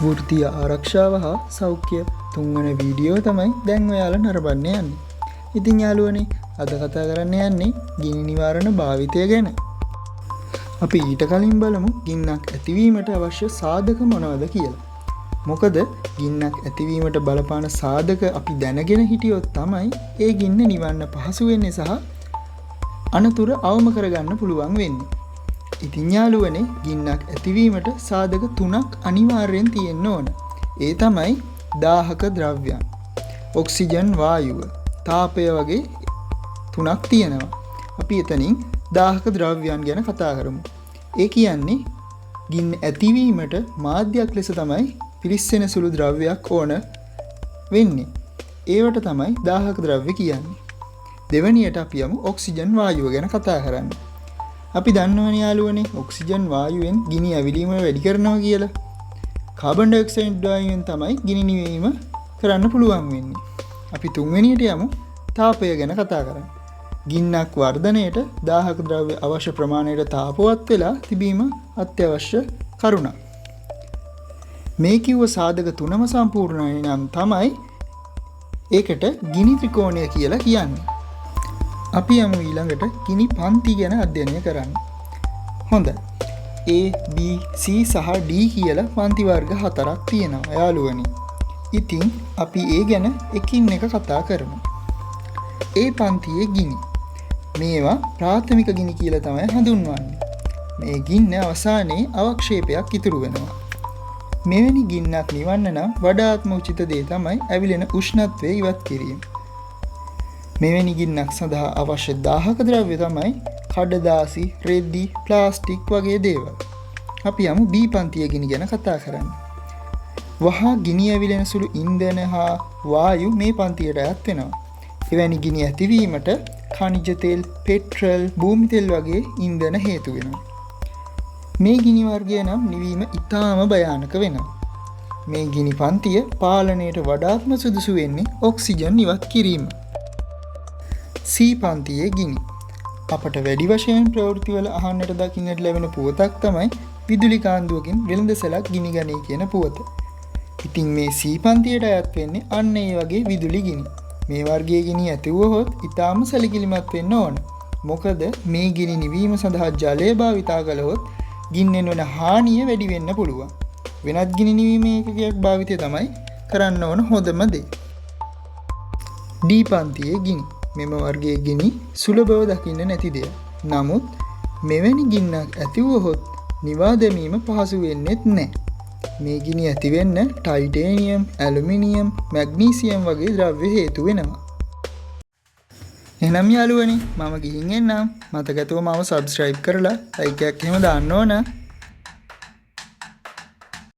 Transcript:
වෘත්තීය ආරක්ෂාව හා සෞඛ්‍ය තුන්වන වීඩියෝ තමයි දැන් ඔයාලා නරඹන්න යන්නේ. ඉතින් යාළුවනේ අද කතා කරන්න යන්නේ ගිනි නිවාරණ භාවිතය ගැන. අපි ඊට කලින් බලමු ගින්නක් ඇතිවීමට අවශ්‍ය සාධක මොනවද කියලා. මොකද ගින්නක් ඇතිවීමට බලපාන සාධක අපි දැනගෙන හිටියොත් තමයි ඒ ගින්න නිවන්න පහසු වෙන්නේ සහ අනතුරු අවම කරගන්න පුළුවන් වෙන්නේ. ඉතින් යාළුවනේ ගින්නක් ඇතිවීමට සාධක 3ක් අනිවාර්යෙන් තියෙන්න ඕන. ඒ තමයි දාහක ද්‍රව්‍යයන්, ඔක්සිජන් වායුව, තාපය වගේ 3ක් තියෙනවා. අපි එතනින් දාහක ද්‍රව්‍යයන් ගැන කතා කරමු. ඒ කියන්නේ ගින්න ඇතිවීමට මාධ්‍යයක් ලෙස තමයි පිරිස්සෙන සුළු ද්‍රව්‍යයක් ඕන වෙන්නේ. ඒවට තමයි දාහක ද්‍රව්‍ය කියන්නේ. දෙවැනියට අපි යමු ඔක්සිජන් වායුව ගැන කතා කරන්න. අපි දන්නවනේ යාළුවනේ ඔක්සිජන් වායුවෙන් ගිනි ඇවිලීම වැඩි කරනවා කියලා. කාබන් ඩයොක්සයිඩ් වායුවෙන් තමයි ගිනි නිවීම කරන්න පුළුවන් වෙන්නේ. අපි තුන්වෙනියට යමු තාපය ගැන කතා කරන්න. ගින්නක් වර්ධනයට දාහක ද්‍රව්‍ය අවශ්‍ය ප්‍රමාණයට තාපවත් වෙලා තිබීම අත්‍යවශ්‍ය කරුණක්. මේ කිව්ව සාධක තුනම සම්පූර්ණයි නම් තමයි ඒකට ගිනි ත්‍රිකෝණය කියලා කියන්නේ. අපි යමු ඊළඟට ගිනි පන්ති ගැන අධ්‍යයනය කරන්න. හොඳයි. A, B, C සහ D කියලා පන්ති වර්ග 4ක් තියෙනවා යාළුවනි. ඉතින් අපි ඒ ගැන එකින් එක කතා කරමු. A පන්තියේ ගිනි. මේවා ප්‍රාථමික ගිනි කියලා තමයි හඳුන්වන්නේ. මේ ගින්න අවසානයේ අවක්ෂේපයක් ඉතුරු වෙනවා. මෙවැනි ගින්නක් නිවන්න නම් වඩාත්ම උචිත දේ තමයි ඇවිලෙන උෂ්ණත්වය ඉවත් කිරීම. මෙවැනි ගින්නක් සඳහා අවශ්‍ය දාහක ද්‍රව්‍ය තමයි කඩදාසි, රෙදි, ප්ලාස්ටික් වගේ දේවල්. අපි යමු B පන්තියේ ගිනි ගැන කතා කරන්න. වහා ගිනි ඇවිලෙන සුළු ඉන්ධන හා වායු මේ පන්තියට අයත් වෙනවා. එවැනි ගිනි ඇතිවීමට ඛනිජ තෙල්, පෙට්‍රල්, භූමි තෙල් වගේ ඉන්ධන හේතු වෙනවා. මේ ගිනි වර්ගය නම් නිවීම ඉතාම භයානක වෙනවා. මේ ගිනි පන්තිය පාලනයට වඩාත්ම සුදුසු වෙන්නේ ඔක්සිජන් ඉවත් කිරීම. C පන්තියේ ගිනි. අපට වැඩි වශයෙන් ප්‍රවෘත්තිවල අහන්නට දකින්නට ලැබෙන පුවතක් තමයි විදුලි කාන්දුවකින් වෙළඳසැලක් ගිනි ගනී කියන පුවත. ඉතින් මේ C පන්තියට අයත් වෙන්නේ අන්න ඒ වගේ විදුලි ගිනි. මේ වර්ගයේ ගිනි ඇති වුවහොත් ඊටාම සැලකිලිමත් වෙන්න ඕන. මොකද මේ ගිනි නිවීම සඳහා ජලය භාවිතා කළහොත් ගින්නෙන් වන හානිය වැඩි වෙන්න පුළුවන්. වෙනත් ගිනි නිවීමේ ඒකකයක් භාවිතය තමයි කරන්න ඕන හොඳම දේ. D පන්තියේ ගිනි. මෙම වර්ගයේ ගිනි සුලභව දකින්න නැති දෙයක්. නමුත් මෙවැනි ගින්නක් ඇති වුවහොත් නිවා දැමීම පහසු වෙන්නේත් නැහැ. මේ ගිනි ඇති වෙන්න ටයිටේනියම්, ඇලුමිනියම්, මැග්නීසියම් වගේ ද්‍රව්‍ය හේතු වෙනවා. එහෙනම් යාළුවනේ මම ගිහින් එන්නම්. මතක ඇතුව මාව subscribe කරලා like එකක් එහෙම දාන්න ඕන.